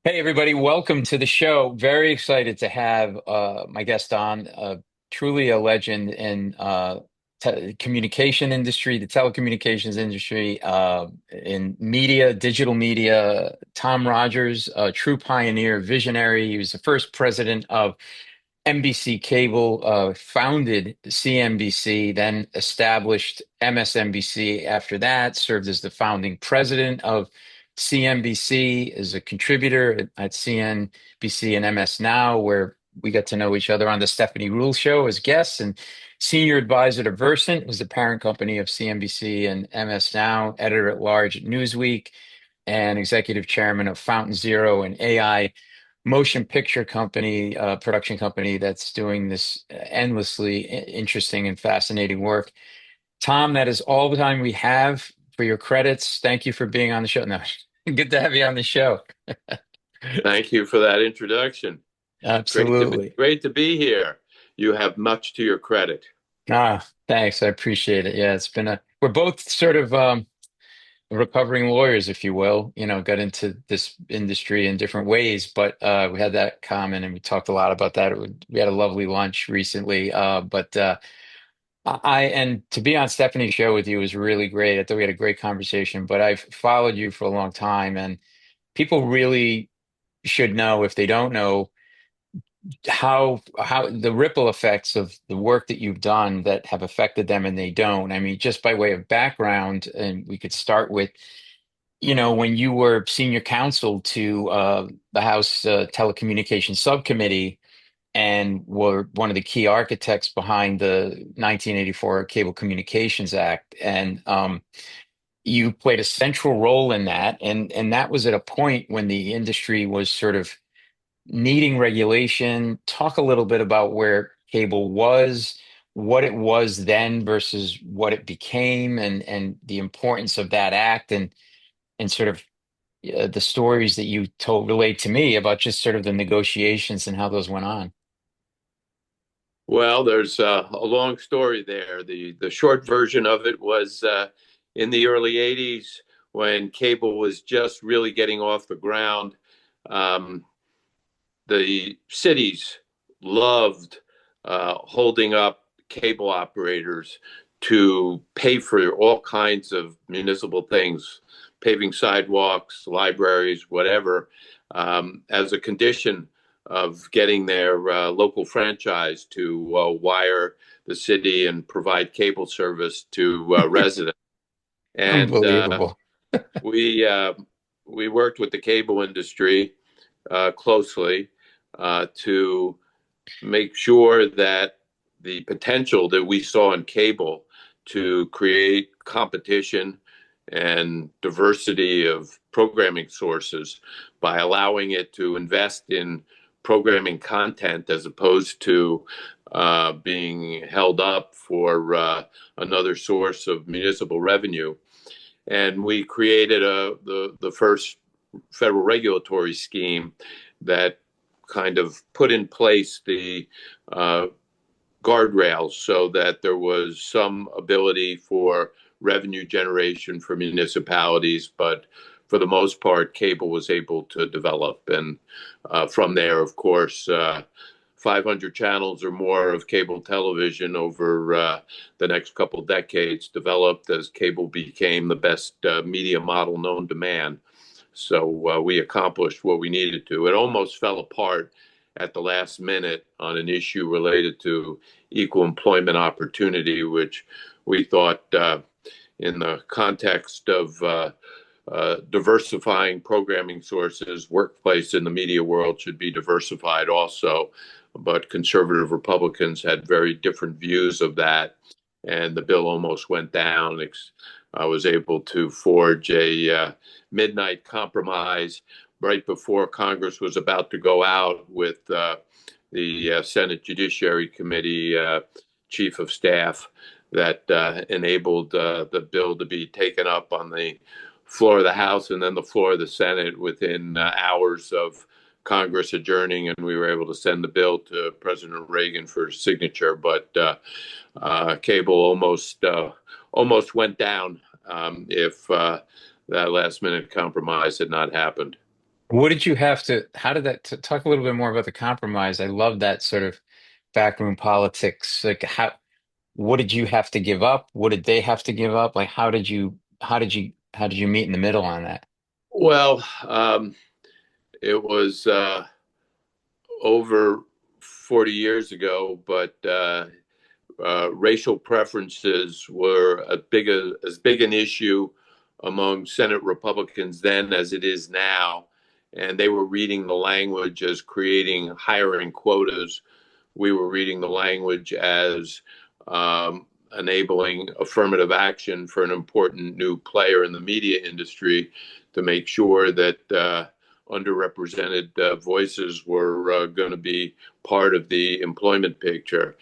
Hey, everybody, welcome to the show. Very excited to have my guest on, truly a legend in te communication industry, the telecommunications industry, in media, digital media. Tom Rogers, a true pioneer, visionary. He was the first president of NBC Cable, founded CNBC, then established MSNBC after that, served as the founding president of CNBC, as a contributor at CNBC and MS Now, where we got to know each other on the Stephanie Rule Show as guests, and senior advisor to Versant, was the parent company of CNBC and MS Now, editor at large at Newsweek, and executive chairman of Fountain Zero, an AI motion picture company, production company that's doing this endlessly interesting and fascinating work. Tom, that is all the time we have for your credits. Thank you for being on the show. No, good to have you on the show. Thank you for that introduction. Absolutely. Great to be here. You have much to your credit. Thanks. I appreciate it. Yeah, we're both sort of recovering lawyers, if you will, got into this industry in different ways, but we had that common and we talked a lot about that. We had a lovely lunch recently. But and to be on Stephanie's show with you was really great. I thought we had a great conversation, but I've followed you for a long time, and people really should know, if they don't know, how the ripple effects of the work that you've done that have affected them and they don't. I mean, just by way of background, and we could start with, when you were senior counsel to the House Telecommunications Subcommittee and were one of the key architects behind the 1984 Cable Communications Act, and you played a central role in that, and that was at a point when the industry was sort of needing regulation. Talk a little bit about where cable was, what it was then versus what it became, and the importance of that act, and sort of the stories that you told relate to me about just sort of the negotiations and how those went on. Well, there's a long story there. The short version of it was in the early 80s when cable was just really getting off the ground. Um, the cities loved holding up cable operators to pay for all kinds of municipal things, paving sidewalks, libraries, whatever, as a condition of getting their local franchise to wire the city and provide cable service to residents. And Unbelievable. we uh, we worked with the cable industry closely to make sure that the potential that we saw in cable to create competition and diversity of programming sources by allowing it to invest in programming content as opposed to being held up for another source of municipal revenue. And we created the first federal regulatory scheme that kind of put in place the uh, guardrails so that there was some ability for revenue generation for municipalities, but for the most part, cable was able to develop. And from there, of course, 500 channels or more of cable television over the next couple of decades developed as cable became the best media model known to man. So we accomplished what we needed to. It almost fell apart at the last minute on an issue related to equal employment opportunity, which we thought, in the context of diversifying programming sources, workplace in the media world should be diversified also. But conservative Republicans had very different views of that, and the bill almost went down. I was able to forge a midnight compromise right before Congress was about to go out with the Senate Judiciary Committee chief of staff that enabled the bill to be taken up on the floor of the House and then the floor of the Senate within hours of Congress adjourning, and we were able to send the bill to President Reagan for signature. But cable almost went down if that last minute compromise had not happened. What did you have to, how did that, talk a little bit more about the compromise? I love that sort of backroom politics. Like what did you have to give up? What did they have to give up? Like how did you meet in the middle on that? Well, it was over 40 years ago, but racial preferences were as big an issue among Senate Republicans then as it is now. And they were reading the language as creating hiring quotas. We were reading the language as enabling affirmative action for an important new player in the media industry to make sure that underrepresented voices were going to be part of the employment picture.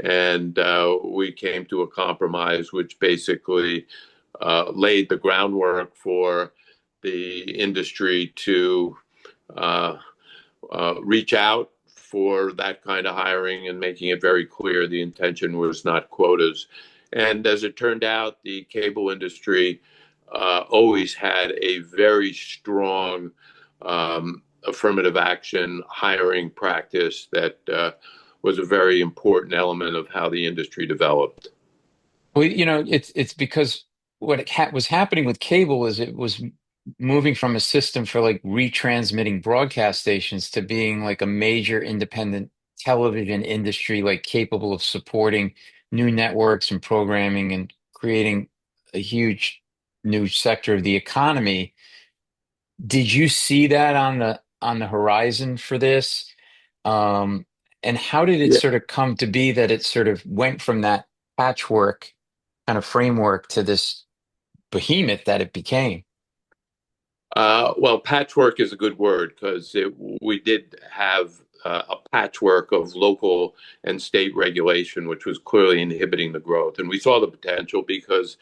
And we came to a compromise which basically laid the groundwork for the industry to uh, reach out for that kind of hiring and making it very clear the intention was not quotas. And as it turned out, the cable industry always had a very strong affirmative action hiring practice that was a very important element of how the industry developed. Well, it's because was happening with cable is it was moving from a system for like retransmitting broadcast stations to being like a major independent television industry, like capable of supporting new networks and programming and creating a huge new sector of the economy. Did you see that on the horizon for this? Um, and how did it Yeah. sort of come to be that it sort of went from that patchwork kind of framework to this behemoth that it became? Well, patchwork is a good word because we did have a patchwork of local and state regulation, which was clearly inhibiting the growth. And we saw the potential because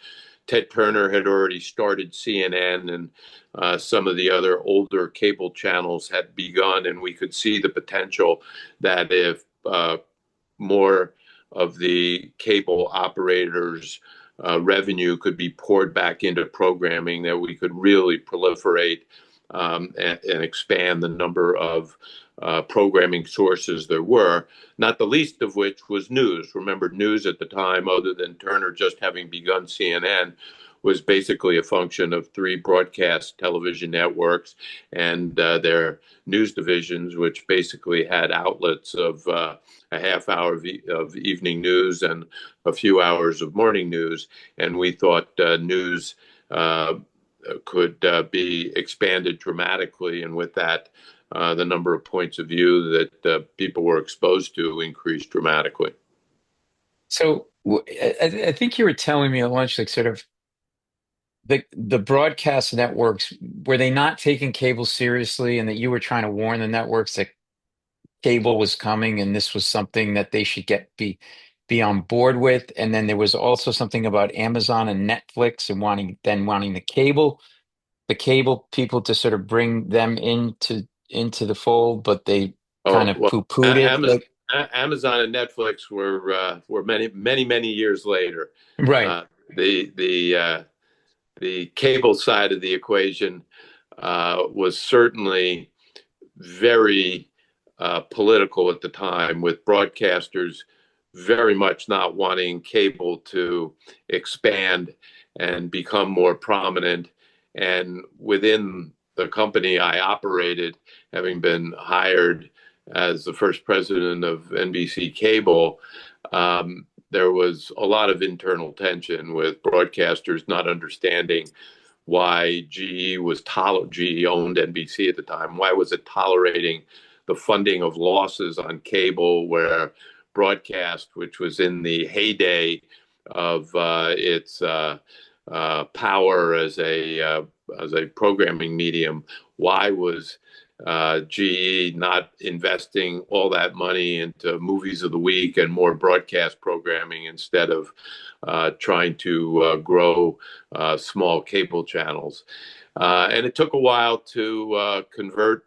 Ted Turner had already started CNN, and some of the other older cable channels had begun, and we could see the potential that if more of the cable operators' revenue could be poured back into programming, that we could really proliferate and expand the number of programming sources there were, not the least of which was news. Remember, news at the time, other than Turner just having begun CNN, was basically a function of three broadcast television networks and their news divisions, which basically had outlets of a half hour of evening news and a few hours of morning news. And we thought news could be expanded dramatically. And with that, the number of points of view that people were exposed to increased dramatically. So I think you were telling me at lunch, like sort of the broadcast networks, were they not taking cable seriously, and that you were trying to warn the networks that cable was coming and this was something that they should be on board with? And then there was also something about Amazon and Netflix and wanting the cable people to sort of bring them into the fold, but they kind Oh of well, poo-pooed it. Amazon, Like, Amazon and Netflix were many years later. right. Uh, the cable side of the equation was certainly very political at the time, with broadcasters very much not wanting cable to expand and become more prominent. And within the company I operated, having been hired as the first president of NBC Cable, there was a lot of internal tension with broadcasters not understanding why GE owned NBC at the time. Why was it tolerating the funding of losses on cable, where broadcast, which was in the heyday of its power as a programming medium, why was GE not investing all that money into movies of the week and more broadcast programming instead of trying to grow small cable channels? And it took a while to convert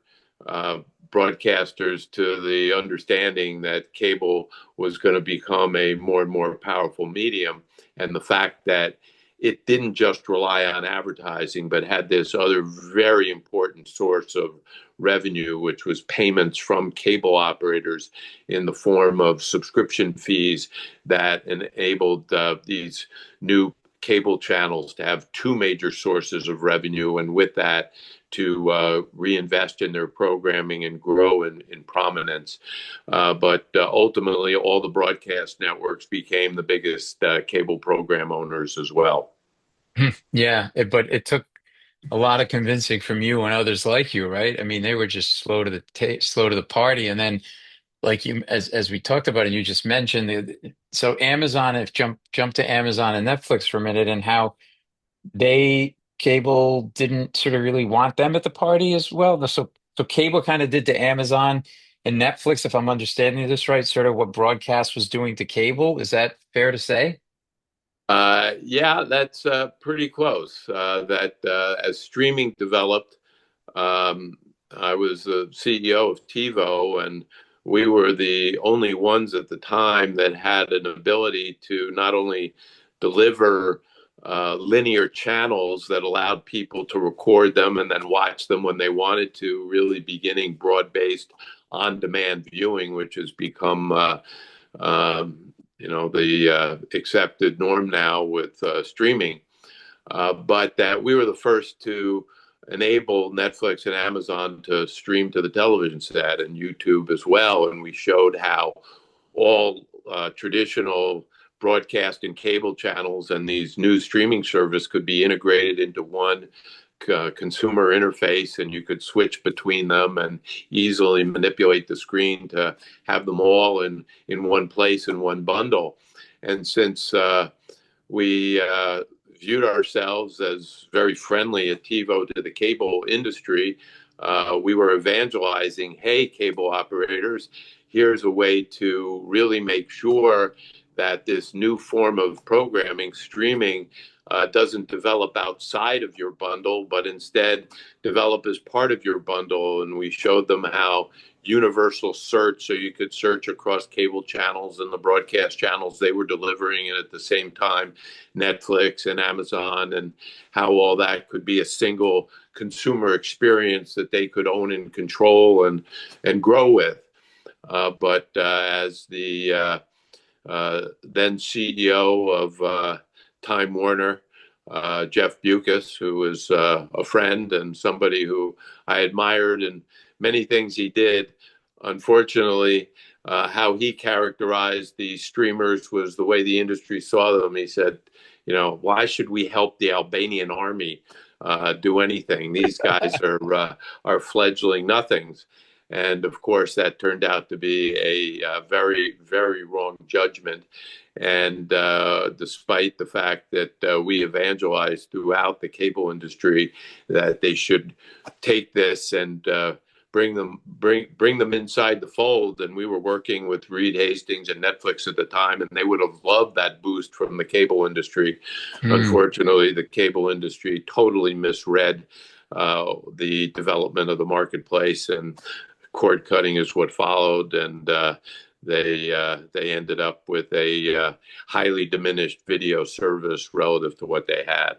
broadcasters to the understanding that cable was going to become a more and more powerful medium. And the fact that it didn't just rely on advertising, but had this other very important source of revenue, which was payments from cable operators in the form of subscription fees that enabled these new cable channels to have two major sources of revenue, and with that, to reinvest in their programming and grow in prominence. But ultimately, all the broadcast networks became the biggest cable program owners as well. Yeah, but it took a lot of convincing from you and others like you, right? I mean, they were just slow to the party, and then like you, as we talked about, and you just mentioned, so Amazon, if jump to Amazon and Netflix for a minute, and how they cable didn't sort of really want them at the party as well. So cable kind of did to Amazon and Netflix, if I'm understanding this right, sort of what broadcast was doing to cable. Is that fair to say? Yeah, that's pretty close. That as streaming developed, um, I was the CEO of TiVo, and we were the only ones at the time that had an ability to not only deliver linear channels that allowed people to record them and then watch them when they wanted to, really beginning broad-based on-demand viewing, which has become the accepted norm now with streaming. But that we were the first to enable Netflix and Amazon to stream to the television set and YouTube as well. And we showed how all traditional broadcast and cable channels and these new streaming service could be integrated into one consumer interface, and you could switch between them and easily manipulate the screen to have them all in one place in one bundle. And since we viewed ourselves as very friendly at TiVo to the cable industry, we were evangelizing, hey, cable operators, here's a way to really make sure that this new form of programming, streaming, doesn't develop outside of your bundle, but instead develop as part of your bundle. And we showed them how universal search, so you could search across cable channels and the broadcast channels they were delivering, and at the same time, Netflix and Amazon, and how all that could be a single consumer experience that they could own and control and grow with. But as the then CEO of Time Warner, Jeff Bewkes, who was a friend and somebody who I admired in many things he did. Unfortunately, how he characterized the streamers was the way the industry saw them. He said, why should we help the Albanian army do anything? These guys are fledgling nothings. And of course, that turned out to be a very, very wrong judgment. And despite the fact that we evangelized throughout the cable industry that they should take this and bring them inside the fold, and we were working with Reed Hastings and Netflix at the time, and they would have loved that boost from the cable industry. Hmm. Unfortunately, the cable industry totally misread the development of the marketplace, and cord cutting is what followed, and they ended up with a highly diminished video service relative to what they had.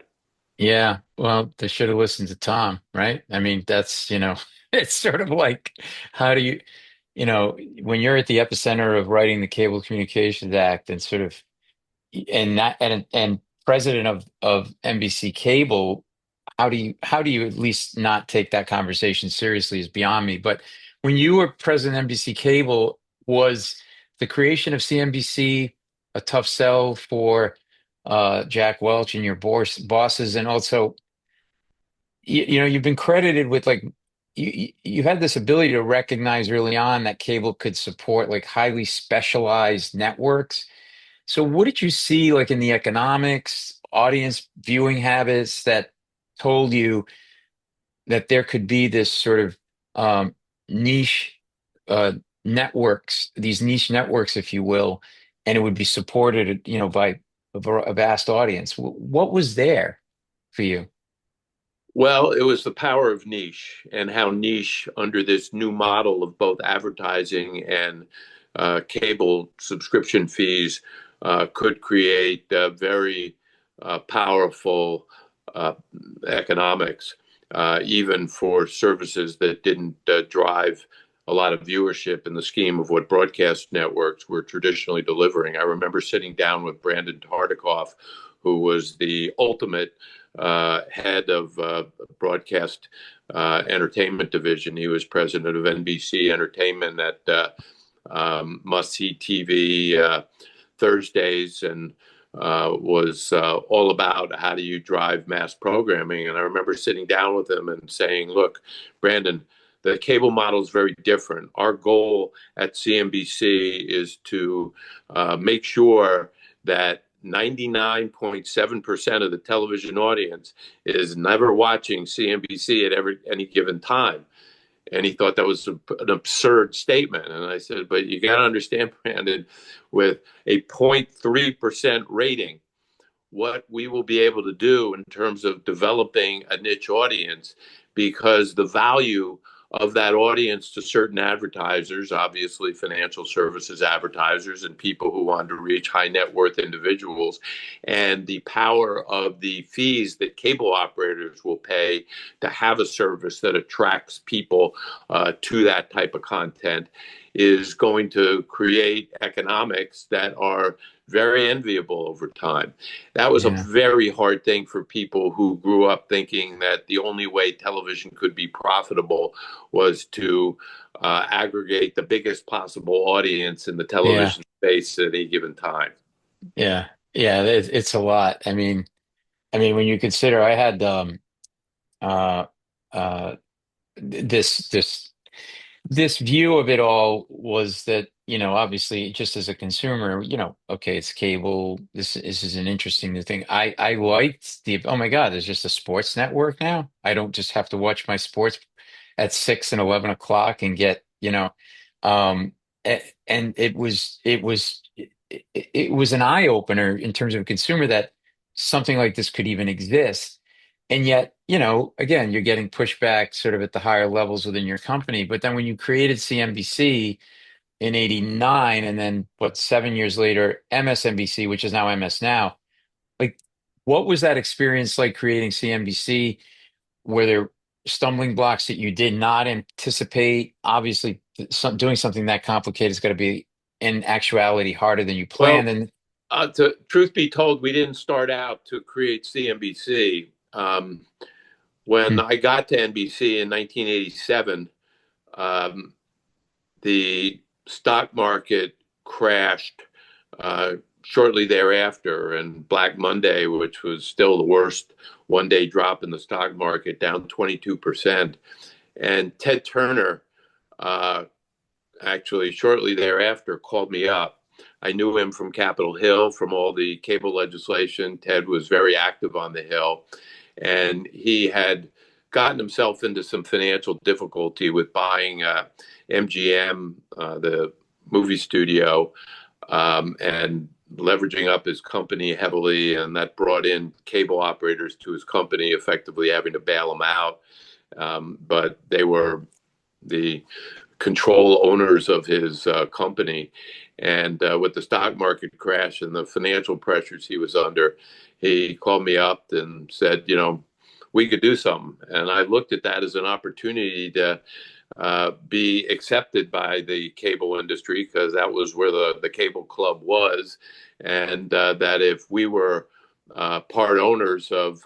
Yeah, well, they should have listened to Tom, right? I mean, that's, it's sort of like, how do when you're at the epicenter of writing the Cable Communications Act and sort of, and president of NBC Cable, how do you at least not take that conversation seriously is beyond me. But when you were president of NBC Cable, was the creation of CNBC a tough sell for Jack Welch and your bosses? And also, you've been credited with like you had this ability to recognize early on that cable could support like highly specialized networks. So what did you see like in the economics, audience viewing habits that told you that there could be this sort of niche uh, networks, these niche networks, if you will, and it would be supported, by a vast audience? What was there for you? Well, it was the power of niche, and how niche under this new model of both advertising and cable subscription fees could create very powerful uh, economics, even for services that didn't drive a lot of viewership in the scheme of what broadcast networks were traditionally delivering. I remember sitting down with Brandon Tartikoff, who was the ultimate head of broadcast entertainment division. He was president of NBC Entertainment at Must See TV Thursdays, and was all about how do you drive mass programming. And I remember sitting down with him and saying, look, Brandon, the cable model is very different. Our goal at CNBC is to make sure that 99.7% of the television audience is never watching CNBC at any given time. And he thought that was an absurd statement. And I said, but you got to understand, Brandon, with a 0.3% rating, what we will be able to do in terms of developing a niche audience, because the value of that audience to certain advertisers, obviously financial services advertisers and people who want to reach high net worth individuals, and the power of the fees that cable operators will pay to have a service that attracts people to that type of content is going to create economics that are very enviable over time. That was a Yeah. very hard thing for people who grew up thinking that the only way television could be profitable was to aggregate the biggest possible audience in the Yeah. television space at any given time. Yeah. Yeah. It's a lot. I mean, when you consider I had uh uh this this view of it all was that, obviously just as a consumer, okay, it's cable. This is an interesting new thing. I liked oh my God, there's just a sports network now. I don't just have to watch my sports at 6 and 11 o'clock and get, and it was an eye opener in terms of a consumer that something like this could even exist. And yet, again, you're getting pushback sort of at the higher levels within your company. But then when you created CNBC in '89, and then what, 7 years later, MSNBC, which is now MS Now, like, what was that experience like creating CNBC? Were there stumbling blocks that you did not anticipate? Obviously, doing something that complicated is going to be, in actuality, harder than you planned. Well, And truth be told, we didn't start out to create CNBC. When hmm, I got to NBC in 1987, um, the stock market crashed uh, shortly thereafter, and Black Monday, which was still the worst one-day drop in the stock market, down 22%. And Ted Turner, uh, actually shortly thereafter, called me up. I knew him from Capitol Hill, from all the cable legislation. Ted was very active on the Hill, and he had gotten himself into some financial difficulty with buying MGM, the movie studio, and leveraging up his company heavily. And that brought in cable operators to his company, effectively having to bail him out. But they were the control owners of his company. And with the stock market crash and the financial pressures he was under, he called me up and said, we could do something. And I looked at that as an opportunity to be accepted by the cable industry, because that was where the cable club was. And that if we were part owners of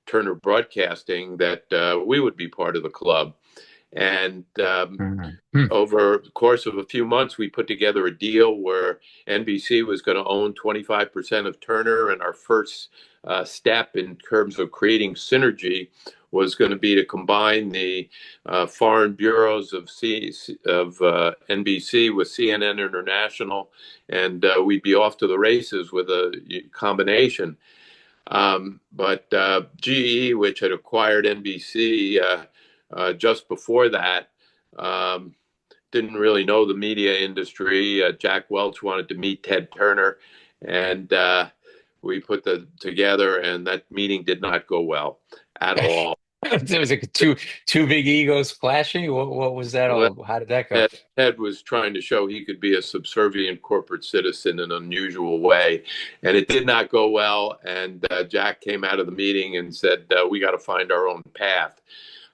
Turner Broadcasting, that we would be part of the club. And hmm, hmm, over the course of a few months, we put together a deal where NBC was going to own 25% of Turner. And our first step in terms of creating synergy was going to be to combine the foreign bureaus of NBC with CNN International, and we'd be off to the races with a combination. But GE, which had acquired NBC just before that, um, didn't really know the media industry. Jack Welch wanted to meet Ted Turner, and we put the together, and that meeting did not go well at all. There was like two big egos clashing. What was that Well, all? How did that go? Ted was trying to show he could be a subservient corporate citizen in an unusual way, and it did not go well. And Jack came out of the meeting and said, "We got to find our own path."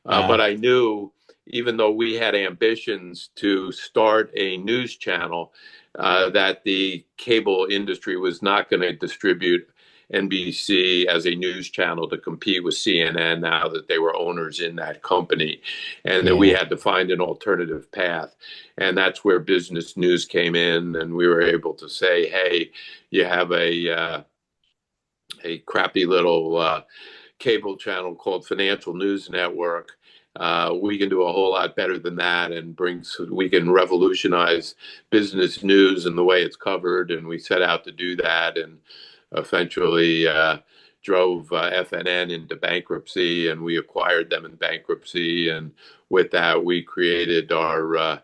Uh, But I knew, even though we had ambitions to start a news channel, that the cable industry was not going to distribute NBC as a news channel to compete with CNN now that they were owners in that company, and that we yeah, had to find an alternative path. And that's where business news came in, and we were able to say, "Hey, you have a crappy little cable channel called Financial News Network. We can do a whole lot better than that, and we can revolutionize business news and the way it's covered." And we set out to do that, and eventually drove FNN into bankruptcy, and we acquired them in bankruptcy. And with that, we created our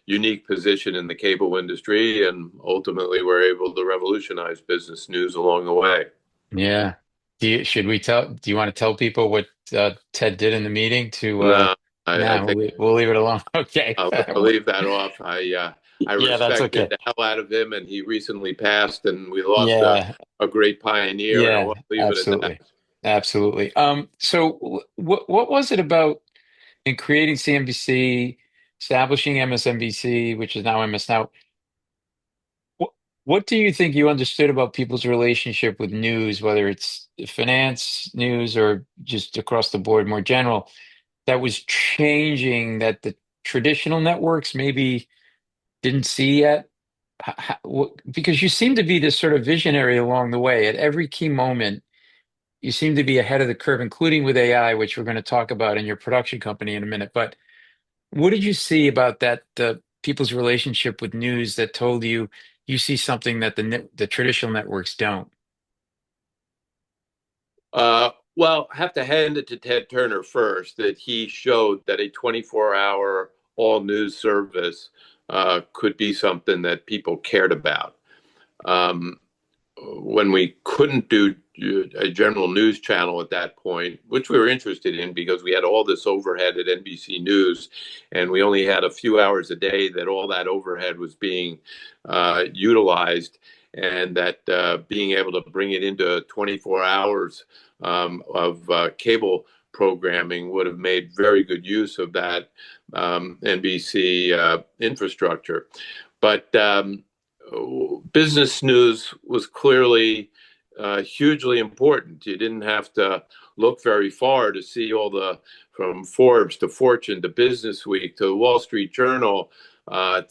unique position in the cable industry, and ultimately were able to revolutionize business news along the way. yeah. Should we tell? Do you want to tell people what Ted did in the meeting? No, I No, think we'll leave it alone. Okay. I'll leave that off. I Yeah, that's respected okay. the hell out of him, and he recently passed, and we lost Yeah, a great pioneer, and yeah, I'll leave it at that. absolutely. Absolutely. So what was it about in creating CNBC, establishing MSNBC, which is now MS Now? What, what do you think you understood about people's relationship with news, whether it's finance news or just across the board more general, that was changing that the traditional networks maybe didn't see yet? Because you seem to be this sort of visionary along the way. At every key moment, you seem to be ahead of the curve, including with AI, which we're going to talk about in your production company in a minute. But what did you see about that, the people's relationship with news that told you you see something that the traditional networks don't? Well, I have to hand it to Ted Turner first that he showed that a 24-hour all news service could be something that people cared about. Um, when we couldn't do a general news channel at that point, which we were interested in because we had all this overhead at NBC News, and we only had a few hours a day that all that overhead was being utilized, and that being able to bring it into 24 hours of cable programming would have made very good use of that NBC infrastructure. But business news was clearly hugely important. You didn't have to look very far to see all the, from Forbes to Fortune to Business Week to the Wall Street Journal,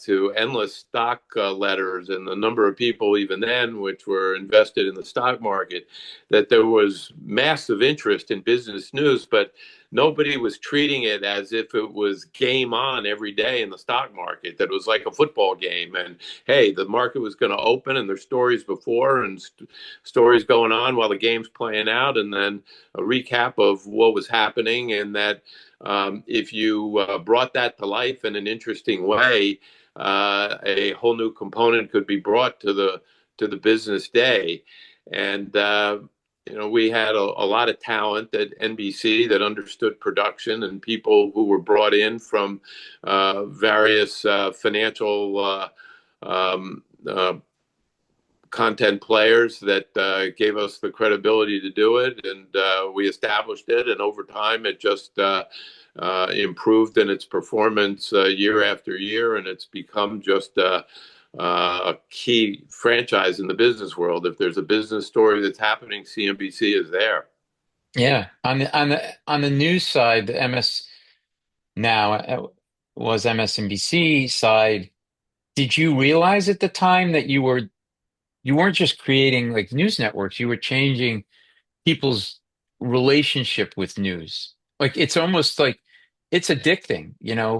to endless stock letters, and the number of people even then which were invested in the stock market, that there was massive interest in business news, but nobody was treating it as if it was game on every day in the stock market, that it was like a football game. And hey, the market was going to open, and there's stories before and stories going on while the game's playing out, and then a recap of what was happening. And that if you brought that to life in an interesting way, a whole new component could be brought to the business day. And we had a lot of talent at NBC that understood production, and people who were brought in from various financial um, uh, content players that gave us the credibility to do it, and we established it. And over time, it just improved in its performance year after year, and it's become just a key franchise in the business world. If there's a business story that's happening, CNBC is there. Yeah, on the news side, the MS Now was MSNBC side. Did you realize at the time that you weren't just creating like news networks, you were changing people's relationship with news. Like it's almost like it's addicting,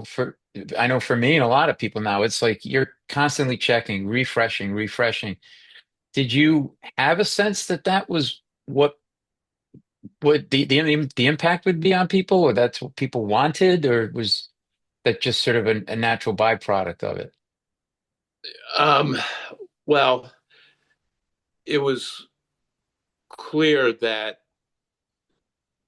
for I know for me and a lot of people now, it's like you're constantly checking, refreshing, refreshing. Did you have a sense that that was what the impact would be on people, or that's what people wanted, or was that just sort of a natural byproduct of it? Um, well, it was clear that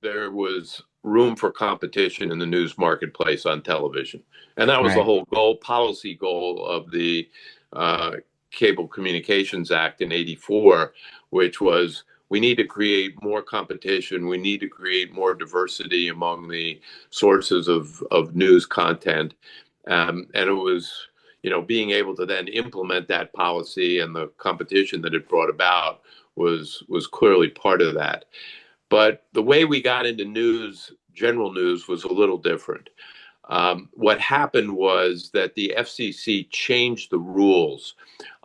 there was room for competition in the news marketplace on television. And that was the Right. whole policy goal of the uh, Cable Communications Act in '84, which was we need to create more competition. We need to create more diversity among the sources of news content. And it was, being able to then implement that policy and the competition that it brought about was clearly part of that. But the way we got into news, general news, was a little different. What happened was that the FCC changed the rules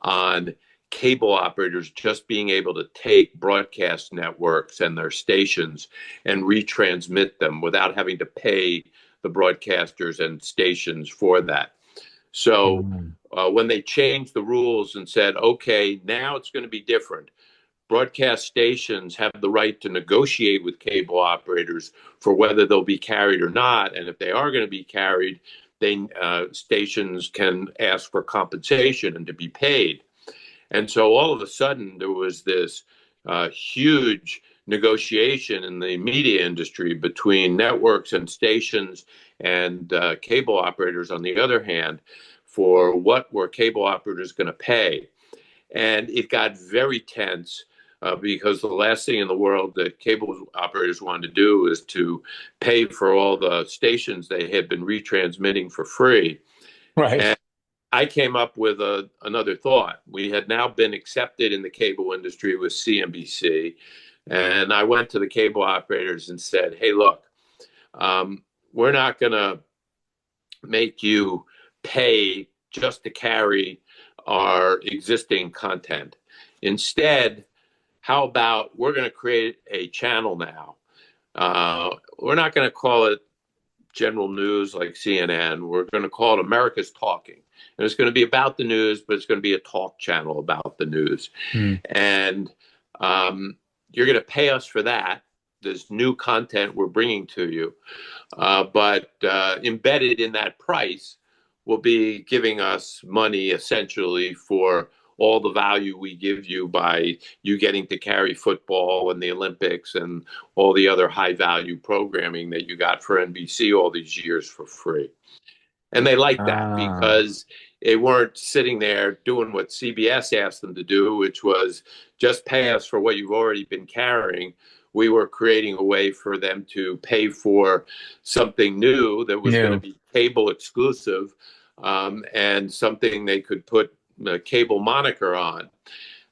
on cable operators just being able to take broadcast networks and their stations and retransmit them without having to pay the broadcasters and stations for that. So Mm. when they changed the rules and said, okay, now it's going to be different, broadcast stations have the right to negotiate with cable operators for whether they'll be carried or not. And if they are going to be carried, they stations can ask for compensation and to be paid. And so all of a sudden, there was this huge negotiation in the media industry between networks and stations and cable operators, on the other hand, for what were cable operators going to pay. And it got very tense because the last thing in the world that cable operators wanted to do is to pay for all the stations they had been retransmitting for free. Right. And I came up with another thought. We had now been accepted in the cable industry with CNBC. And I went to the cable operators and said, hey, look, we're not going to make you pay just to carry our existing content. Instead, how about we're going to create a channel now? We're not going to call it general news like CNN. We're going to call it America's Talking. And it's going to be about the news, but it's going to be a talk channel about the news. Mm. And you're going to pay us for that. There's new content we're bringing to you. But embedded in that price will be giving us money essentially for all the value we give you by you getting to carry football and the Olympics and all the other high value programming that you got for NBC all these years for free. And they liked that Ah, because they weren't sitting there doing what CBS asked them to do, which was just pay us for what you've already been carrying. We were creating a way for them to pay for something new that was going to new. be cable exclusive, and something they could put the cable moniker on.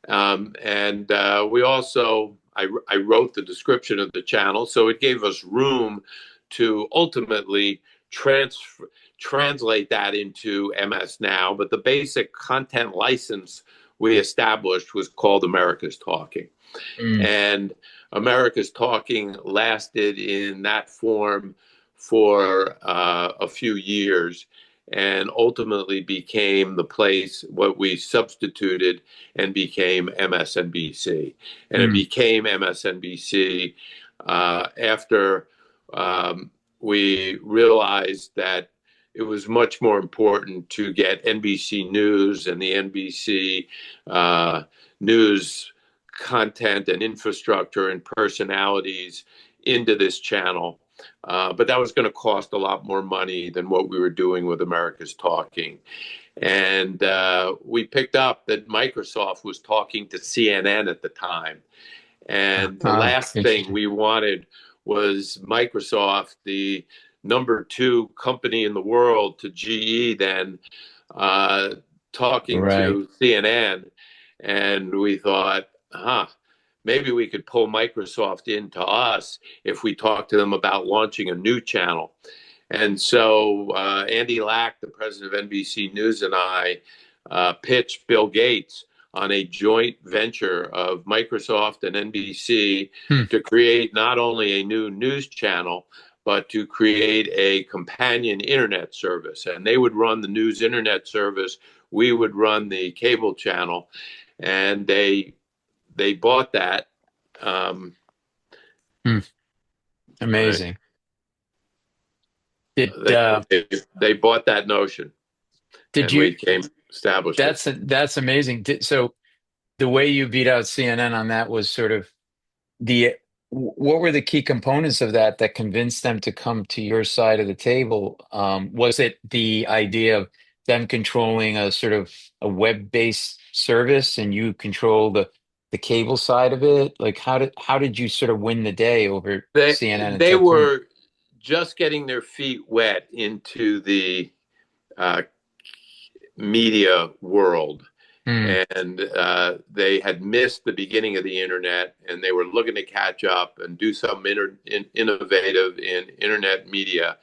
And we also, I wrote the description of the channel, so it gave us room to ultimately translate that into MS Now. But the basic content license we established was called America's Talking. Mm. And America's Talking lasted in that form for a few years and ultimately became the place what we substituted and became MSNBC. And it Mm. became MSNBC after we realized that it was much more important to get NBC News and the NBC news content and infrastructure and personalities into this channel. But that was going to cost a lot more money than what we were doing with America's Talking. And we picked up that Microsoft was talking to CNN at the time. And the Ah, last thing interesting. we wanted was Microsoft, the number two company in the world to GE then, uh, talking Right. to CNN. And we thought, maybe we could pull Microsoft into us if we talk to them about launching a new channel. And so Andy Lack, the president of NBC News, and I pitched Bill Gates on a joint venture of Microsoft and NBC Hmm. to create not only a new news channel, but to create a companion internet service. And they would run the news internet service. We would run the cable channel. And they bought that. Um, Hmm. right. Amazing. Did They, they bought that notion, did and you? we came established it. That's amazing. So the way you beat out CNN on that was sort of the what were the key components of that that convinced them to come to your side of the table? Was it the idea of them controlling a sort of a web-based service and you control the cable side of it? Like how did you sort of win the day over They CNN and they Ted Cruz? were just getting their feet wet into the uh, media world, Hmm. and they had missed the beginning of the internet, and they were looking to catch up and do something innovative in internet media.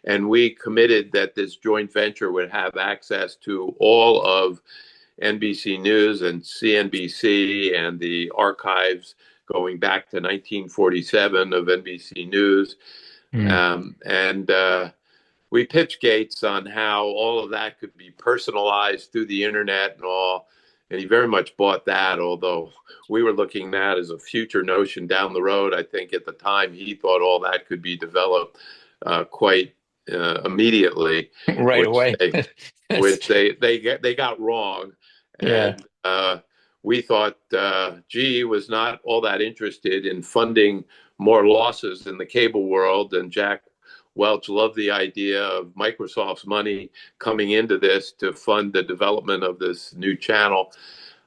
And we committed that this joint venture would have access to all of NBC News and CNBC and the archives going back to 1947 of NBC News. Hmm. And We pitched Gates on how all of that could be personalized through the internet and all. And he very much bought that, although we were looking at that as a future notion down the road. I think at the time he thought all that could be developed quite immediately, Right which away. they That's- which they got wrong. yeah. And we thought GE was not all that interested in funding more losses in the cable world, and Jack Welch loved the idea of Microsoft's money coming into this to fund the development of this new channel.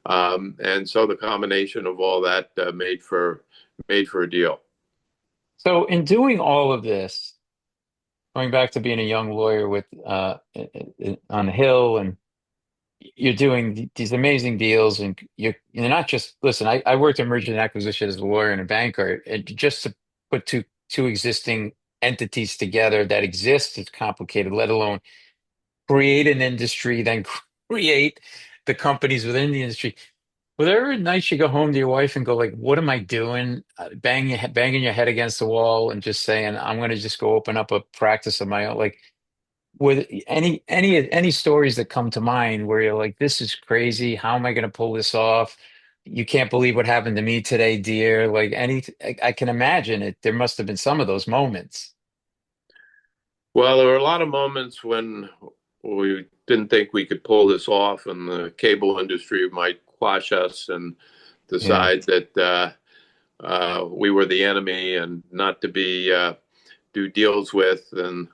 And so the combination of all that made for a deal. So in doing all of this, going back to being a young lawyer with on the Hill, and you're doing these amazing deals, and you're not just listen. I worked in merger and acquisition as a lawyer and a banker, and just to put two existing entities together that exist is complicated, let alone create an industry, then create the companies within the industry. Were there ever nights you go home to your wife and go like, "What am I doing?" Banging your head against the wall and just saying, "I'm going to just go open up a practice of my own." Like, with any stories that come to mind where you're like, "This is crazy. How am I going to pull this off?" You can't believe what happened to me today, dear. Like I can imagine it. There must have been some of those moments. Well, there were a lot of moments when we didn't think we could pull this off, and the cable industry might quash us and Yeah. decide that we were the enemy and not to be do deals with. And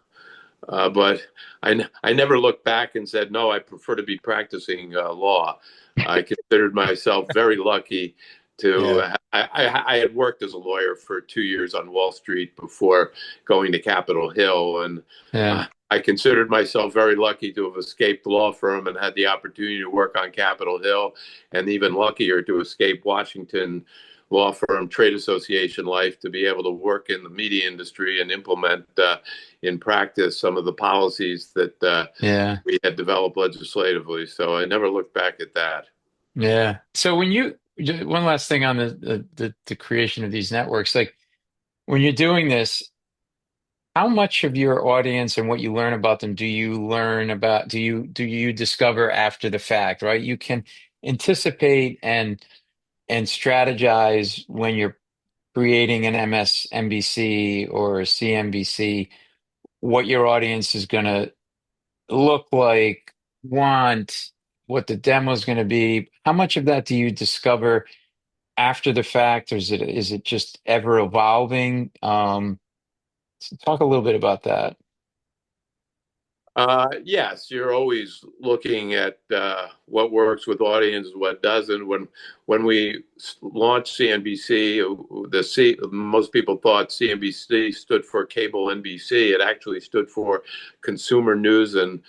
but I never looked back and said, no, I prefer to be practicing law. I considered myself very lucky to. Yeah. I had worked as a lawyer for 2 years on Wall Street before going to Capitol Hill, and Yeah. I considered myself very lucky to have escaped the law firm and had the opportunity to work on Capitol Hill, and even luckier to escape Washington law firm trade association life to be able to work in the media industry and implement in practice some of the policies that Yeah. we had developed legislatively. So I never looked back at that. Yeah. So when one last thing on the creation of these networks, like when you're doing this, how much of your audience and what you learn about them do you discover after the fact, right? You can anticipate and strategize when you're creating an MSNBC or a CNBC, what your audience is going to look like, want, what the demo is going to be. How much of that do you discover after the fact, or is it just ever evolving? So talk a little bit about that. Yes, you're always looking at what works with audiences, what doesn't. When we launched CNBC, most people thought CNBC stood for cable NBC. It actually stood for Consumer News and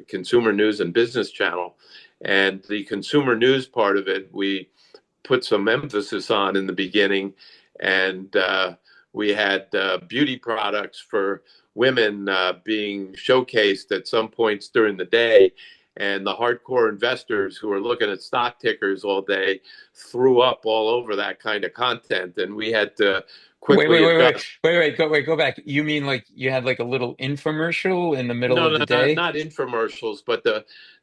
Consumer News and Business Channel. And the consumer news part of it, we put some emphasis on in the beginning, and we had beauty products for women being showcased at some points during the day. And the hardcore investors who are looking at stock tickers all day threw up all over that kind of content. And we had to Wait, wait, quickly wait, wait, adjust. go back. You mean like you had like a little infomercial in the middle No, of no, the no, day? not infomercials, but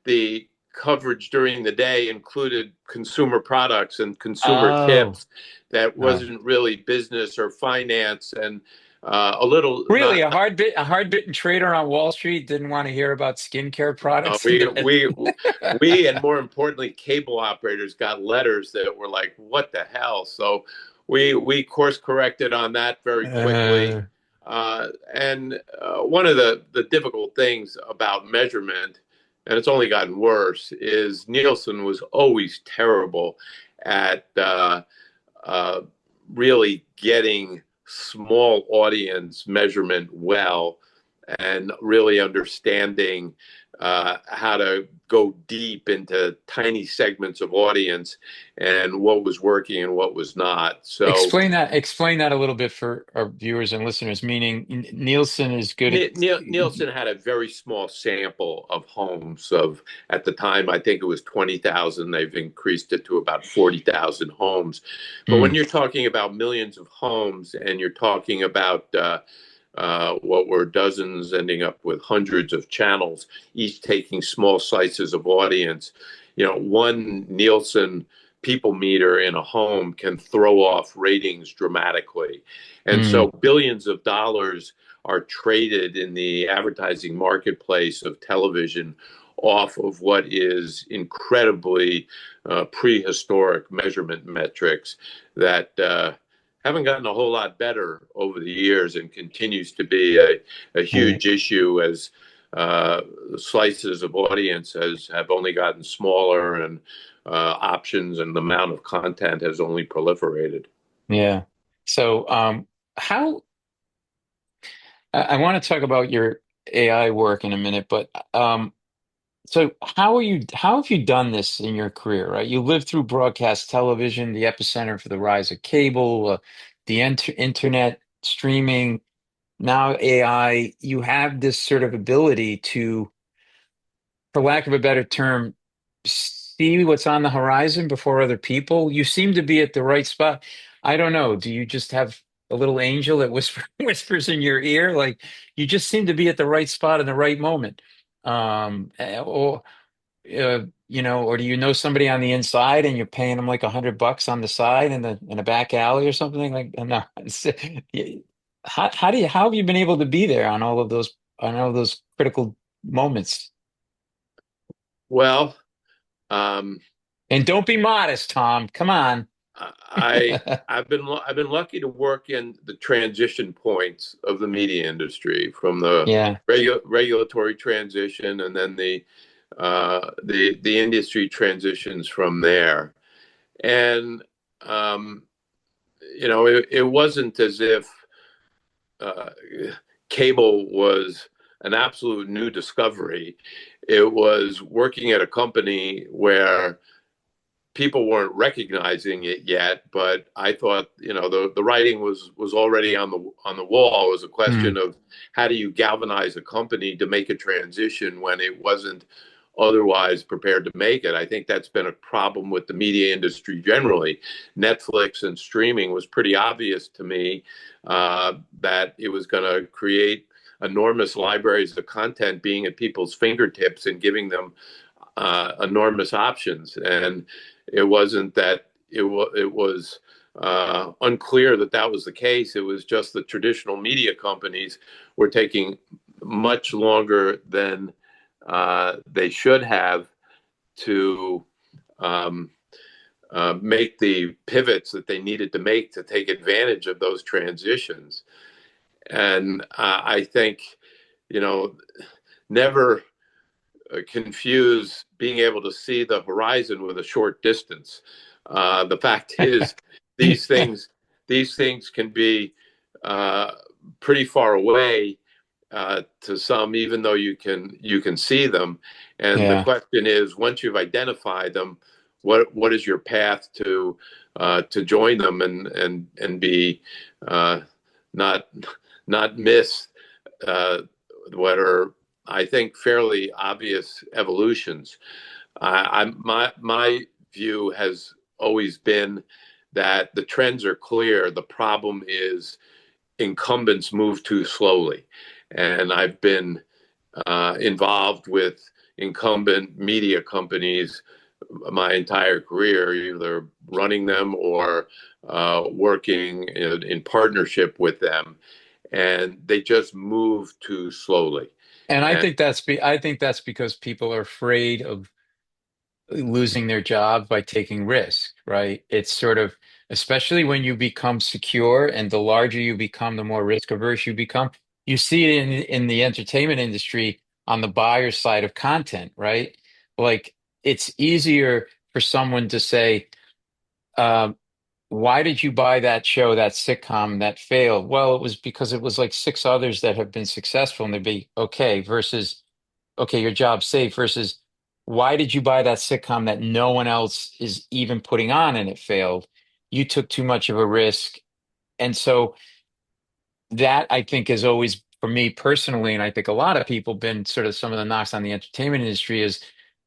the coverage during the day included consumer products and consumer Oh, tips that oh. wasn't really business or finance, and a little Really? not. A hard bitten trader on Wall Street didn't want to hear about skincare Uh, products in we the we we and more importantly, cable operators got letters that were like, "What the hell?" So we course corrected on that very quickly. Uh, And one of the difficult things about measurement, and it's only gotten worse, is Nielsen was always terrible at uh, really getting small audience measurement well and really understanding how to go deep into tiny segments of audience and what was working and what was not. So explain that a little bit for our viewers and listeners, meaning Nielsen is good at Nielsen had a very small sample of homes of, at the time, I think it was 20,000. They've increased it to about 40,000 homes. But when mm, you're talking about millions of homes and you're talking about what were dozens ending up with hundreds of channels, each taking small slices of audience, one Nielsen people meter in a home can throw off ratings dramatically. And so mm, billions of dollars are traded in the advertising marketplace of television off of what is incredibly prehistoric measurement metrics that haven't gotten a whole lot better over the years and continues to be a right. huge issue as uh, slices of audience have only gotten smaller and options and the amount of content has only proliferated. Yeah. So, how I want to talk about your AI work in a minute, but so how have you done this in your career, right? You lived through broadcast television, the epicenter for the rise of cable, the internet streaming, now AI. You have this sort of ability to, for lack of a better term, see what's on the horizon before other people. You seem to be at the right spot. I don't know. Do you just have a little angel that whispers in your ear? Like you just seem to be at the right spot in the right moment. Or or do you know somebody on the inside and you're paying them like $100 on the side in a back alley or something like no. How have you been able to be there on all of those critical moments? Well, um, And don't be modest, Tom. Come on. I I've been lucky to work in the transition points of the media industry, from the Yeah. regulatory transition and then the industry transitions from there. And um, it wasn't as if uh, cable was an absolute new discovery. It was working at a company where people weren't recognizing it yet, but I thought, the writing was already on the wall. It was a question Mm, of how do you galvanize a company to make a transition when it wasn't otherwise prepared to make it. I think that's been a problem with the media industry generally. Netflix and streaming was pretty obvious to me that it was going to create enormous libraries of content being at people's fingertips and giving them enormous options. And it wasn't that it was unclear that that was the case. It was just the traditional media companies were taking much longer than they should have to um, make the pivots that they needed to make to take advantage of those transitions. And I think, you know, never confuse being able to see the horizon with a short distance. The fact is, these things these things can be uh, pretty far away to some, even though you can see them. And the yeah. question is, once you've identified them, what is your path to join them and be uh, not not miss what are, I think, fairly obvious evolutions. My view has always been that the trends are clear. The problem is incumbents move too slowly, and I've been involved with incumbent media companies my entire career, either running them or working in partnership with them, and they just move too slowly. And And I think that's because people are afraid of losing their job by taking risk, right? It's sort of especially when you become secure and the larger you become, the more risk averse you become. You see it in the entertainment industry on the buyer side of content, right? Like it's easier for someone to say, um, why did you buy that show, that sitcom that failed? Well, it was because it was like six others that have been successful and they'd be okay versus, okay, your job's safe versus why did you buy that sitcom that no one else is even putting on and it failed? You took too much of a risk. And so that I think is always for me personally, and I think a lot of people been sort of some of the knocks on the entertainment industry is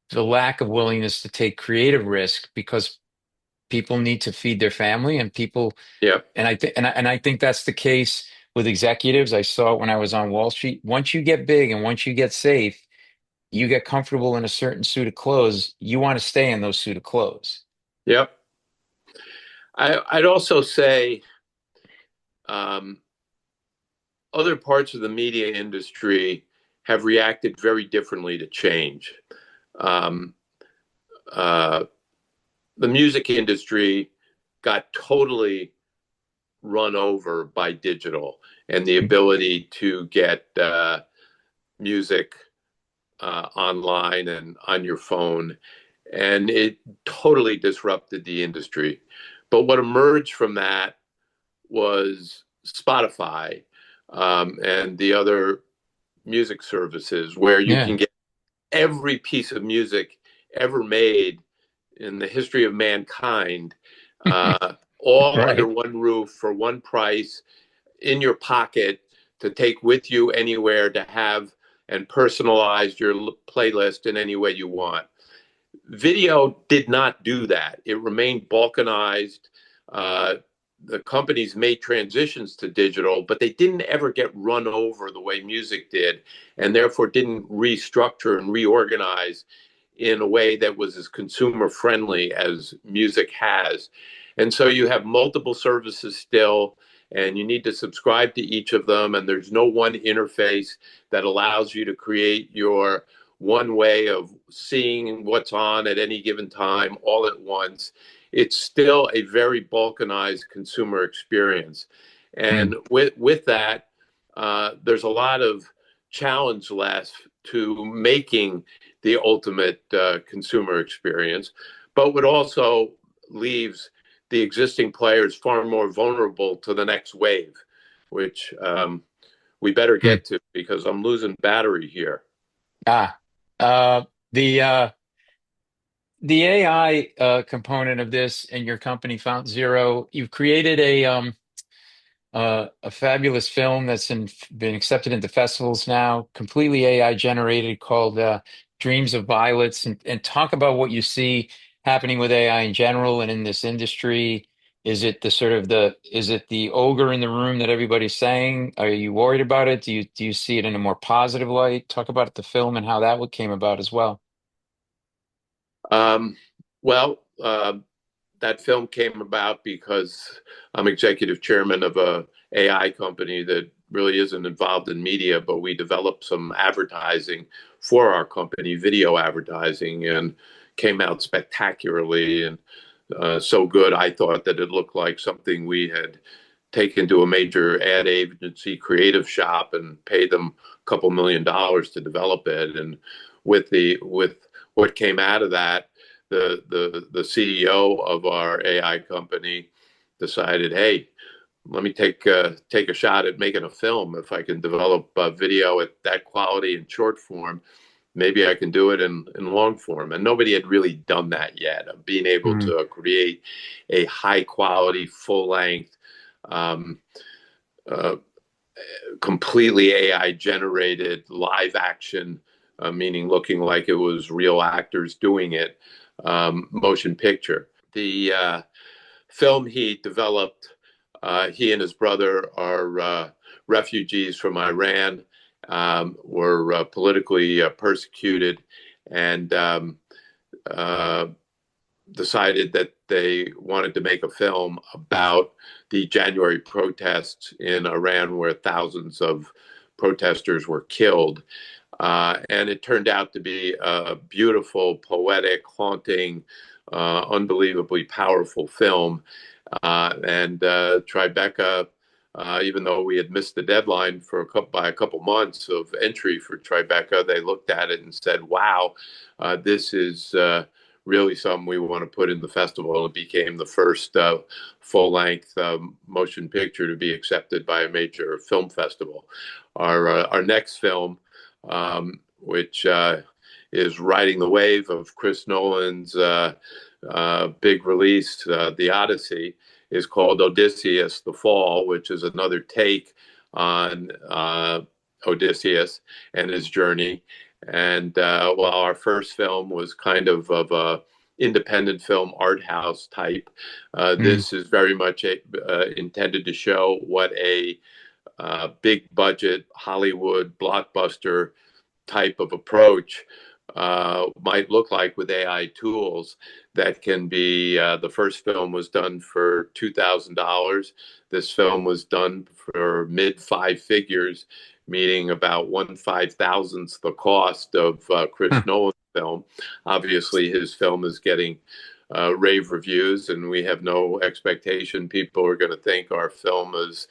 the lack of willingness to take creative risk because people need to feed their family and people Yeah. and I think that's the case with executives. I saw it when I was on Wall Street. Once you get big and once you get safe, you get comfortable in a certain suit of clothes, you want to stay in those suit of clothes. Yep. I'd also say um, other parts of the media industry have reacted very differently to change. Um, uh, the music industry got totally run over by digital and the ability to get music online and on your phone. And it totally disrupted the industry. But what emerged from that was Spotify and the other music services where you Yeah, can get every piece of music ever made in the history of mankind, all under right. one roof for one price in your pocket to take with you anywhere to have and personalize your playlist in any way you want. Video did not do that. It remained balkanized. Uh, the companies made transitions to digital, but they didn't ever get run over the way music did, and therefore didn't restructure and reorganize in a way that was as consumer friendly as music has. And so you have multiple services still, and you need to subscribe to each of them. And there's no one interface that allows you to create your one way of seeing what's on at any given time all at once. It's still a very balkanized consumer experience. Mm, And with that, there's a lot of challenge left to making the ultimate consumer experience, but what also leaves the existing players far more vulnerable to the next wave, which we better mm. get to because I'm losing battery here. Ah, uh, the uh, the AI component of this and your company Fount Zero, you've created a fabulous film that's been accepted into festivals now, completely AI generated, called Dreams of Violets, and talk about what you see happening with AI in general and in this industry. Is it the sort of is it the ogre in the room that everybody's saying? Are you worried about it? Do you see it in a more positive light? Talk about the film and how that one came about as well. Um, well, that film came about because I'm executive chairman of a AI company that really isn't involved in media, but we developed some advertising for our company, video advertising, and came out spectacularly and so good. I thought that it looked like something we had taken to a major ad agency creative shop and paid them a couple $1 million to develop it. And with what came out of that, the CEO of our AI company decided, hey, let me take a shot at making a film. If I can develop video at that quality in short form, maybe I can do it in long form. And nobody had really done that yet. Of being able Mm, to create a high quality, full length, um, uh, completely AI generated live action, meaning looking like it was real actors doing it, motion picture. The film he developed, he and his brother are refugees from Iran, were politically persecuted, and uh, decided that they wanted to make a film about the January protests in Iran, where thousands of protesters were killed. And it turned out to be a beautiful, poetic, haunting, unbelievably powerful film. And Tribeca, even though we had missed the deadline for by a couple months of entry for Tribeca, they looked at it and said, "Wow, this is really something we want to put in the festival." It became the first full-length motion picture to be accepted by a major film festival. Our next film, which is riding the wave of Chris Nolan's big release, The Odyssey, is called Odysseus: The Fall, which is another take on Odysseus and his journey. And while our first film was kind of a independent film art house type, Mm. this is very much intended to show what a big budget Hollywood blockbuster type of approach might look like with AI tools that can be. The first film was done for $2,000. This film was done for mid five figures, meaning about 1/5,000th the cost of Chris Huh. Nolan's film. Obviously, his film is getting rave reviews, and we have no expectation people are going to think our film is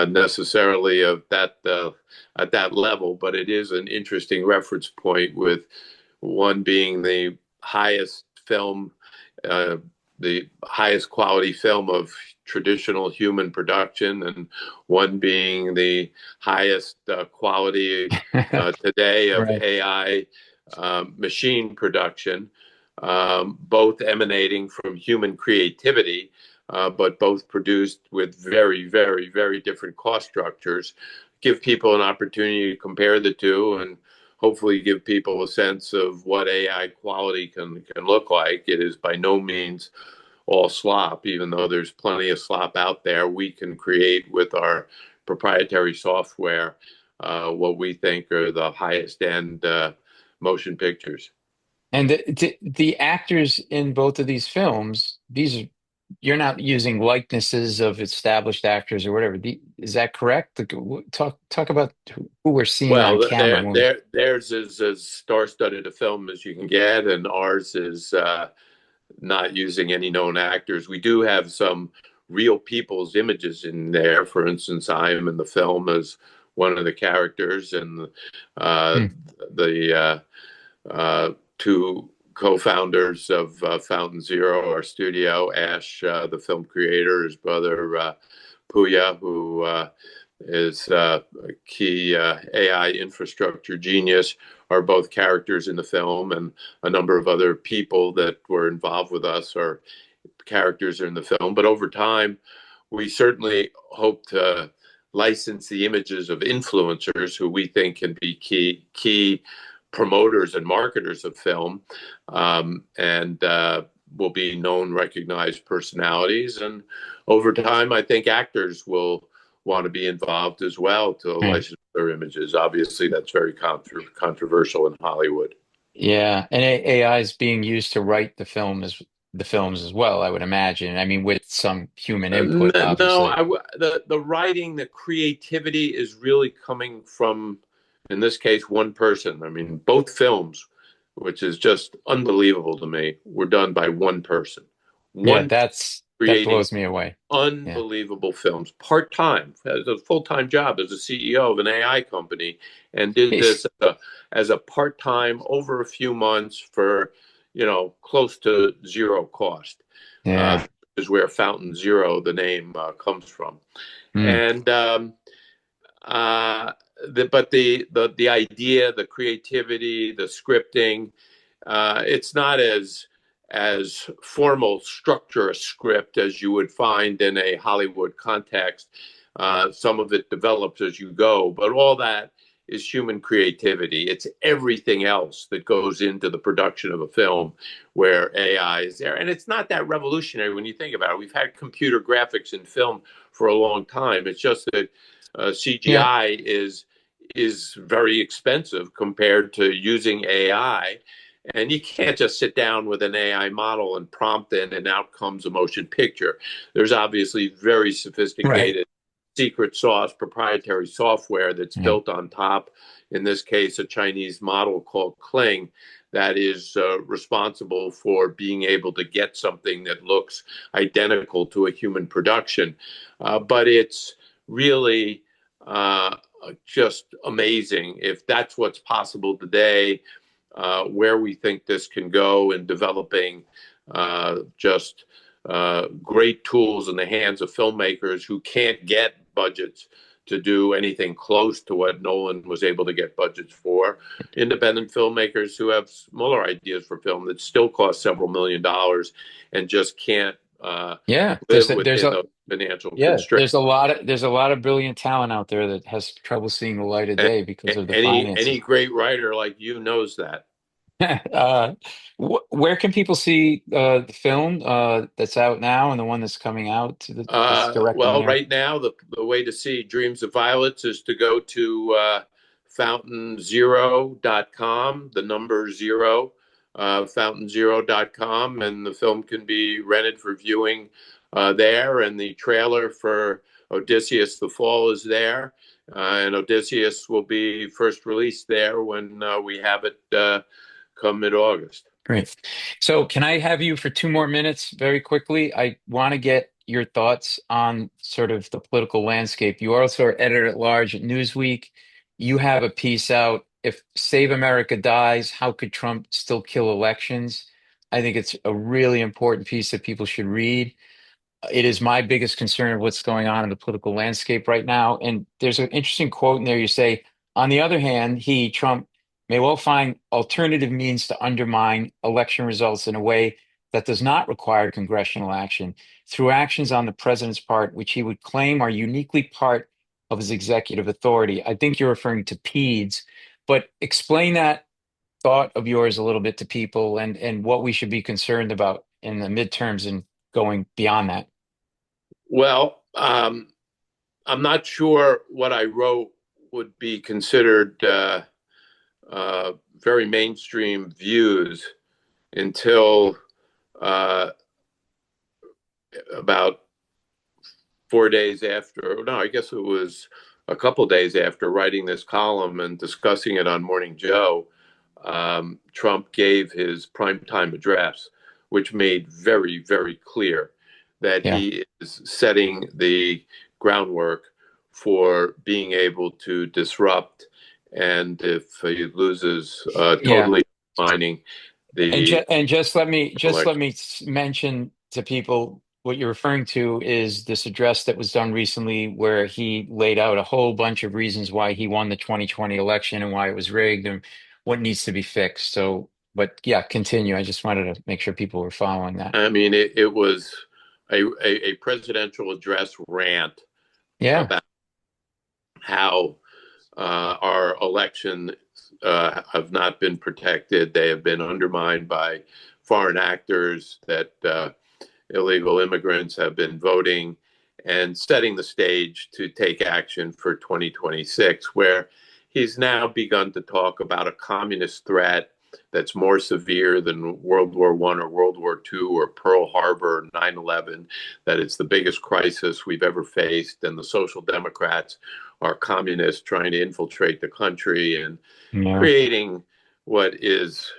necessarily of that at that level, but it is an interesting reference point, with one being the highest film, uh, the highest quality film of traditional human production, and one being the highest quality today of Right. AI machine production, both emanating from human creativity, but both produced with very, very, very different cost structures. Give people an opportunity to compare the two, and hopefully give people a sense of what AI quality can look like. It is by no means all slop, even though there's plenty of slop out there. We can create with our proprietary software what we think are the highest end motion pictures. And the actors in both of these films, you're not using likenesses of established actors or whatever. Is that correct? Talk about who we're seeing on Well, camera when we. theirs is as star-studded a film as you can get, and ours is not using any known actors. We do have some real people's images in there. For instance, I am in the film as one of the characters, and uh, Hmm. the two co-founders of Fountain Zero, our studio, Ash, the film creator, his brother Puya, who is a key AI infrastructure genius, are both characters in the film, and a number of other people that were involved with us are characters in the film. But over time, we certainly hope to license the images of influencers who we think can be key promoters and marketers of film, and will be known, recognized personalities. And over time, I think actors will want to be involved as well to Right. license their images. Obviously, that's very controversial in Hollywood. Yeah, and AI is being used to write the films as well, I would imagine. I mean, with some human input, No, obviously. the writing, the creativity is really coming from, in this case, one person. I mean, both films, which is just unbelievable to me, were done by one person. Yeah, One that creating blows me away. Yeah. unbelievable films part time, as a full time job as a CEO of an AI company, and did this as a part time over a few months for, close to zero cost. Uh, Yeah. is where Fountain Zero, the name, comes from. Mm. And uh, but the idea, the creativity, the scripting, it's not as formal structure a script as you would find in a Hollywood context. Some of it develops as you go, but all that is human creativity. It's everything else that goes into the production of a film where AI is there. And it's not that revolutionary when you think about it. We've had computer graphics in film for a long time. It's just that Yeah. CGI is very expensive compared to using AI, and you can't just sit down with an AI model and prompt it, and out comes a motion picture. There's obviously very Right. sophisticated secret sauce, proprietary software that's Yeah. built on top, in this case, a Chinese model called Kling, that is responsible for being able to get something that looks identical to a human production. But it's really just amazing if that's what's possible today, where we think this can go in developing just great tools in the hands of filmmakers who can't get budgets to do anything close to what Nolan was able to get budgets for. Independent filmmakers who have smaller ideas for film that still cost several $1,000,000 and just can't Yeah. live within those financial Yeah, constraints. there's a lot of brilliant talent out there that has trouble seeing the light of And day because of the any finances. great writer like you knows that. uh, where can people see the film that's out now and the one that's coming out that's directing Well, there? right now, the way to see Dreams of Violets is to go to fountainzero.com, the number zero, fountainzero.com, and the film can be rented for viewing there. And the trailer for Odysseus the Fall is there. And Odysseus will be first released there when we have it come mid August. Great. So, can I have you for 2 more minutes very quickly? I want to get your thoughts on sort of the political landscape. You also are editor at large at Newsweek. You have a piece out, If Save America Dies, How Could Trump Still Kill Elections? I think it's a really important piece that people should read. It is my biggest concern of what's going on in the political landscape right now. And there's an interesting quote in there. You say, on the other hand, Trump, may well find alternative means to undermine election results in a way that does not require congressional action through actions on the president's part, which he would claim are uniquely part of his executive authority. I think you're referring to PEDS, but explain that thought of yours a little bit to people and what we should be concerned about in the midterms and going beyond that. Well, I'm not sure what I wrote would be considered very mainstream views until uh, about 4 days after. No, I guess it was a couple days after writing this column and discussing it on Morning Joe. Trump gave his primetime address, which made very, very clear that Yeah. he is setting the groundwork for being able to disrupt, and if he loses, Yeah. totally mining the And just let election. me mention to people what you're referring to is this address that was done recently where he laid out a whole bunch of reasons why he won the 2020 election and why it was rigged and what needs to be fixed. So, but yeah, continue. I just wanted to make sure people were following that. I mean, it was a presidential address rant Yeah. about how our elections have not been protected. They have been undermined by foreign actors, that illegal immigrants have been voting and setting the stage to take action for 2026, where he's now begun to talk about a communist threat that's more severe than World War I or World War II or Pearl Harbor or 9/11, that it's the biggest crisis we've ever faced, and the Social Democrats are communists trying to infiltrate the country and Yeah. creating what is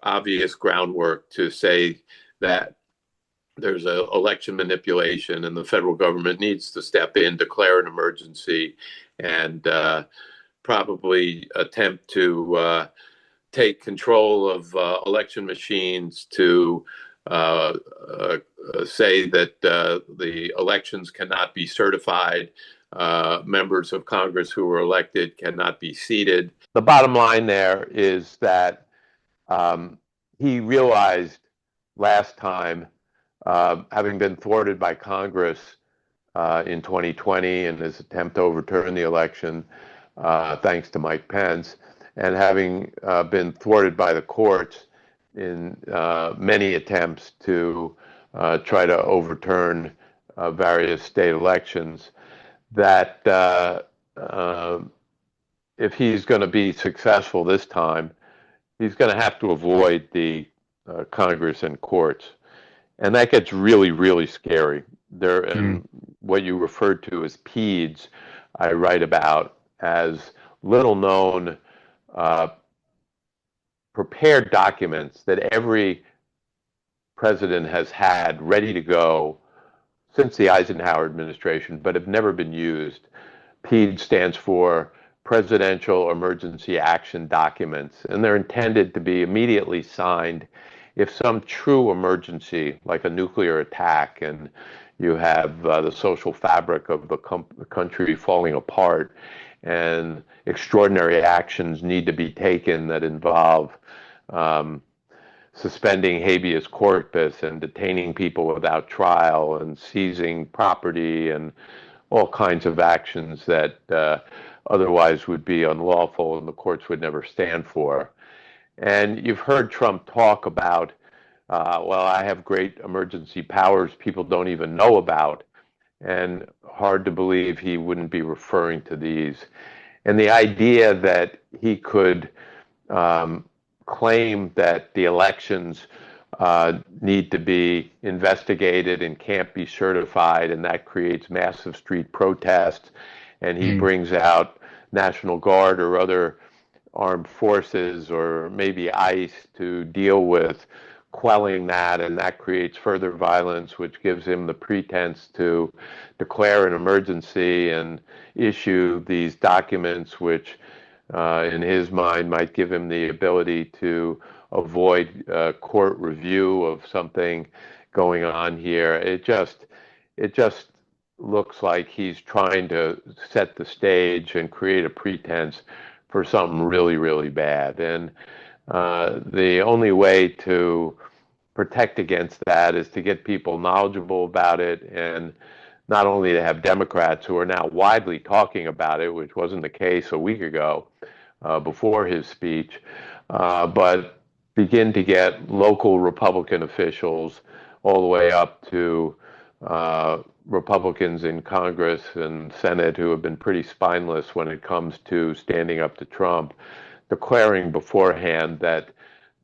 obvious groundwork to say that there's a election manipulation and the federal government needs to step in, declare an emergency, and probably attempt to take control of election machines to uh, uh, say that the elections cannot be certified. Members of Congress who were elected cannot be seated. The bottom line there is that um, he realized last time, having been thwarted by Congress in 2020 in his attempt to overturn the election, thanks to Mike Pence, and having been thwarted by the courts in many attempts to try to overturn various state elections, that if he's going to be successful this time, he's going to have to avoid the Congress and courts, and that gets really, really scary. There, Mm. and what you referred to as PEDS, I write about as little known uh, prepared documents that every president has had ready to go since the Eisenhower administration, but have never been used. PED stands for Presidential Emergency Action Documents, and they're intended to be immediately signed if some true emergency, like a nuclear attack, and you have the social fabric of the country falling apart, and extraordinary actions need to be taken that involve um, suspending habeas corpus and detaining people without trial and seizing property and all kinds of actions that otherwise would be unlawful and the courts would never stand for. And you've heard Trump talk about, well, I have great emergency powers people don't even know about. And hard to believe he wouldn't be referring to these. And the idea that he could um, claim that the elections need to be investigated and can't be certified, and that creates massive street protests. And he Mm, brings out National Guard or other armed forces or maybe ICE to deal with quelling that, and that creates further violence, which gives him the pretense to declare an emergency and issue these documents, which in his mind might give him the ability to avoid court review of something going on here. It just looks like he's trying to set the stage and create a pretense for something really, really bad. And the only way to protect against that is to get people knowledgeable about it, and not only to have Democrats who are now widely talking about it, which wasn't the case a week ago before his speech, but begin to get local Republican officials all the way up to Republicans in Congress and Senate who have been pretty spineless when it comes to standing up to Trump, declaring beforehand that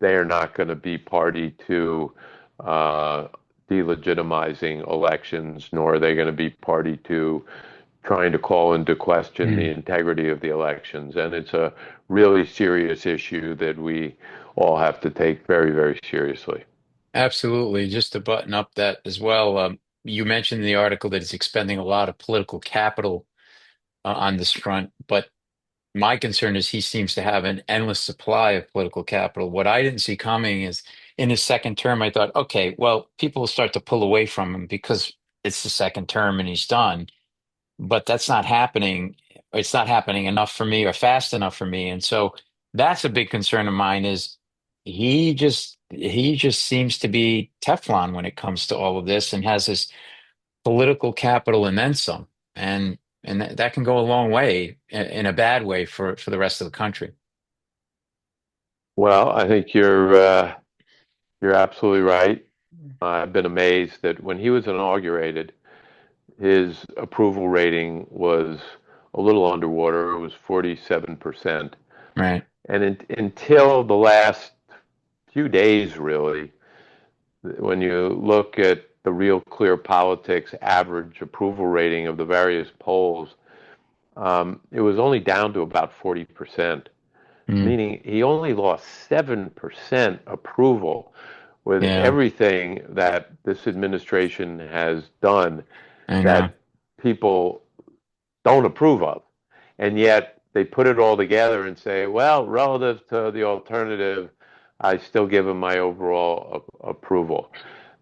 they are not going to be party to uh, delegitimizing elections, nor are they going to be party to trying to call into question the mm. integrity of the elections. And it's a really serious issue that we all have to take very, very seriously. Absolutely. Just to button up that as well, you mentioned in the article that it's expending a lot of political capital on this front, but my concern is he seems to have an endless supply of political capital. What I didn't see coming is in his second term, I thought, okay, well, people will start to pull away from him because it's the second term and he's done. But that's not happening. It's not happening enough for me or fast enough for me. And so that's a big concern of mine is he just seems to be Teflon when it comes to all of this and has this political capital and then some. And that can go a long way in a bad way for the rest of the country. Well, I think you're absolutely right. I've been amazed that when he was inaugurated, his approval rating was a little underwater. It was 47%. Right. And until the last few days, really, when you look at the Real Clear Politics average approval rating of the various polls, it was only down to about 40%, Mm, meaning he only lost 7% approval with yeah, everything that this administration has done I know. that people don't approve of. And yet they put it all together and say, well, relative to the alternative, I still give him my overall approval.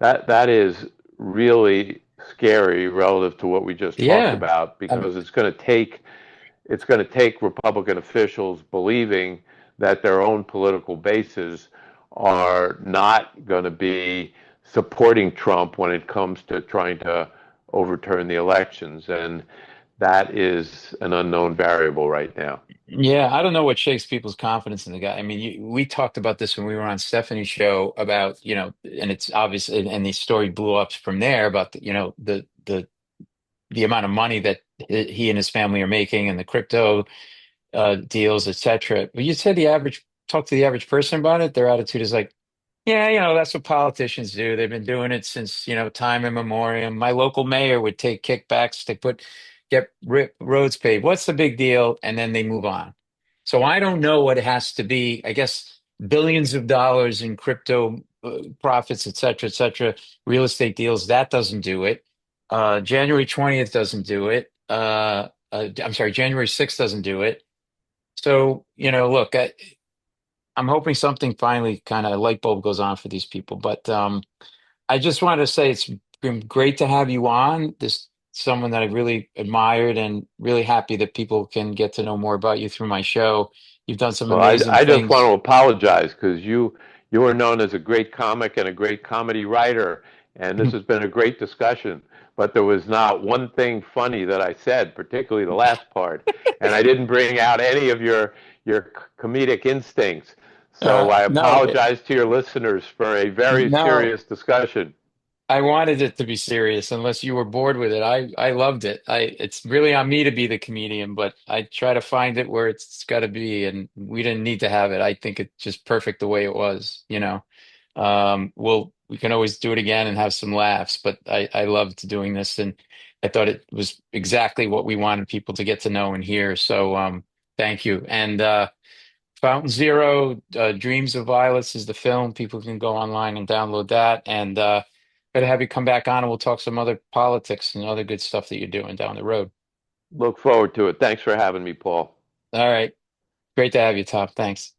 That is really scary relative to what we just talked Yeah. about, Um, because it's going to take Republican officials believing that their own political bases are not going to be supporting Trump when it comes to trying to overturn the elections. And that is an unknown variable right now. Yeah, I don't know what shakes people's confidence in the guy. I mean, we talked about this when we were on Stephanie's show about, and it's obvious, and the story blew up from there about the amount of money that he and his family are making and the crypto deals, etc. But you said talk to the average person about it, their attitude is like, Yeah, that's what politicians do. They've been doing it since, time immemorial. My local mayor would take kickbacks to get roads paved. What's the big deal? And then they move on. So I don't know what it has to be. I guess billions of dollars in crypto profits, et cetera, real estate deals, that doesn't do it. January 20th doesn't do it. I'm sorry, January 6th doesn't do it. So, look, I'm hoping something finally kind of light bulb goes on for these people. But I just wanted to say it's been great to have you on. This someone that I really admired and really happy that people can get to know more about you through my show. You've done some Well, amazing I just want to things. apologize because you are known as a great comic and a great comedy writer, and this has been a great discussion. But there was not one thing funny that I said, particularly the last part, and I didn't bring out any of your comedic instincts. So I No, apologize to your listeners for a very no. serious discussion. I wanted it to be serious unless you were bored with it. I loved it. It's really on me to be the comedian, but I try to find it where it's got to be, and we didn't need to have it. I think it's just perfect the way it was. We can always do it again and have some laughs, but I loved doing this, and I thought it was exactly what we wanted people to get to know and hear. So thank you. And Fountain Zero, Dreams of Violets is the film. People can go online and download that. And better have you come back on and we'll talk some other politics and other good stuff that you're doing down the road. Look forward to it. Thanks for having me, Paul. All right. Great to have you, Tom. Thanks.